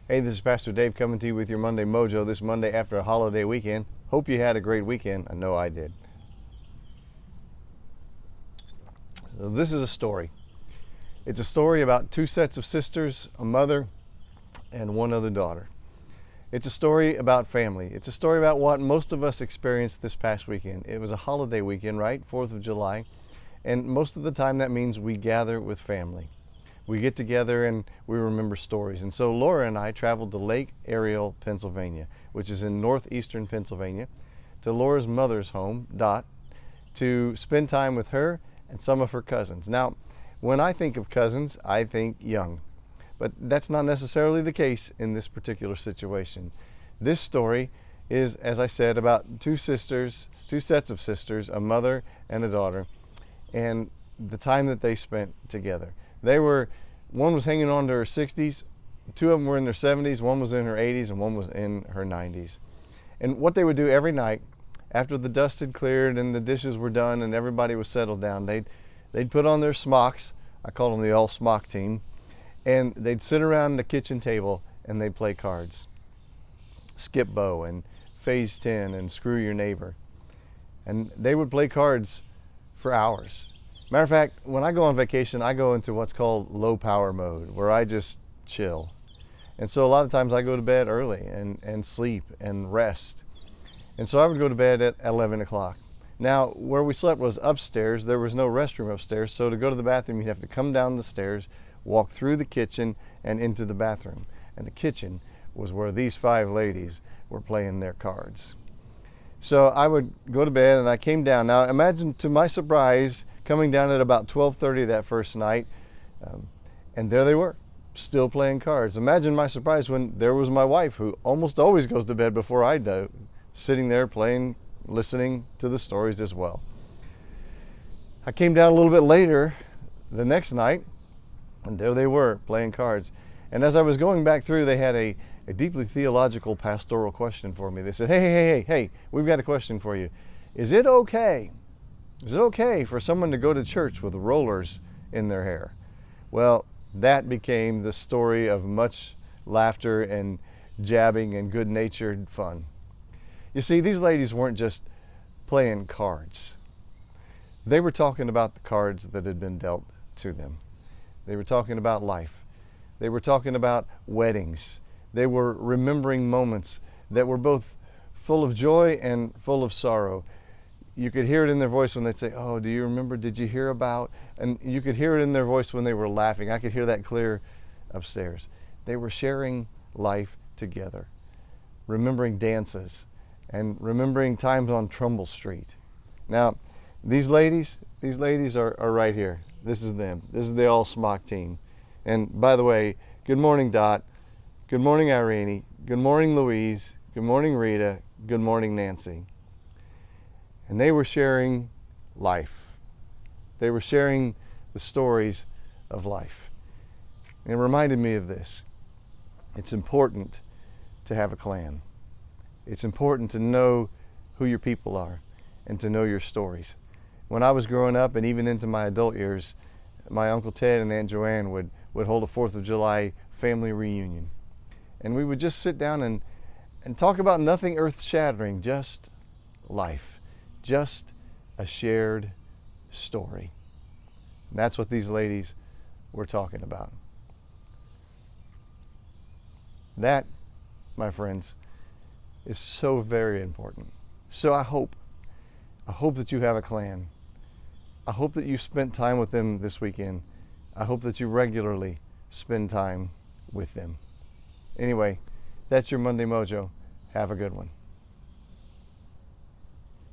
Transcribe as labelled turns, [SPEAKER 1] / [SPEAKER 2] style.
[SPEAKER 1] Hey, this is Pastor Dave coming to you with your Monday Mojo this Monday after a holiday weekend. Hope you had a great weekend. I know I did. So this is a story. It's a story about two sets of sisters, a mother, and one other daughter. It's a story about family. It's a story about what most of us experienced this past weekend. It was a holiday weekend, right? 4th of July. And most of the time that means we gather with family. We get together and we remember stories. And so Laura and I traveled to Lake Ariel, Pennsylvania, which is in northeastern Pennsylvania, to Laura's mother's home, Dot, to spend time with her and some of her cousins. Now, when I think of cousins, I think young. But that's not necessarily the case in this particular situation. This story is, as I said, about two sisters, two sets of sisters, a mother and a daughter, and the time that they spent together. One was hanging on to her 60s, two of them were in their 70s, one was in her 80s, and one was in her 90s. And what they would do every night, after the dust had cleared and the dishes were done and everybody was settled down, they'd put on their smocks. I call them the All-Smock team. And they'd sit around the kitchen table and they'd play cards. Skip Bow and Phase 10 and Screw Your Neighbor. And they would play cards for hours. Matter of fact, when I go on vacation, I go into what's called low power mode, where I just chill. And so a lot of times I go to bed early and sleep and rest. And so I would go to bed at 11 o'clock. Now, where we slept was upstairs. There was no restroom upstairs, so to go to the bathroom, you'd have to come down the stairs, walk through the kitchen, and into the bathroom. And the kitchen was where these five ladies were playing their cards. So I would go to bed, and I came down. Now, imagine, to my surprise, coming down at about 12:30 that first night, and there they were, still playing cards. Imagine my surprise when there was my wife, who almost always goes to bed before I do, sitting there playing, listening to the stories as well. I came down a little bit later the next night, and there they were playing cards. And as I was going back through, they had a deeply theological pastoral question for me. They said, hey, we've got a question for you. Is it okay for someone to go to church with rollers in their hair? Well, that became the story of much laughter and jabbing and good-natured fun. You see, these ladies weren't just playing cards. They were talking about the cards that had been dealt to them. They were talking about life. They were talking about weddings. They were remembering moments that were both full of joy and full of sorrow. You could hear it in their voice when they'd say, "Oh, do you remember? Did you hear about?" And you could hear it in their voice when they were laughing. I could hear that clear upstairs. They were sharing life together, remembering dances and remembering times on Trumbull Street. Now, these ladies are right here. This is them. This is the All-Smock team. And by the way, good morning, Dot. Good morning, Irene. Good morning, Louise. Good morning, Rita. Good morning, Nancy. And they were sharing life. They were sharing the stories of life. And it reminded me of this. It's important to have a clan. It's important to know who your people are and to know your stories. When I was growing up and even into my adult years, my Uncle Ted and Aunt Joanne would hold a 4th of July family reunion. And we would just sit down and talk about nothing earth-shattering, just life, just a shared story. And that's what these ladies were talking about. That, my friends, is so very important. So I hope that you have a clan. I hope that you spent time with them this weekend. I hope that you regularly spend time with them. Anyway, that's your Monday Mojo. Have a good one.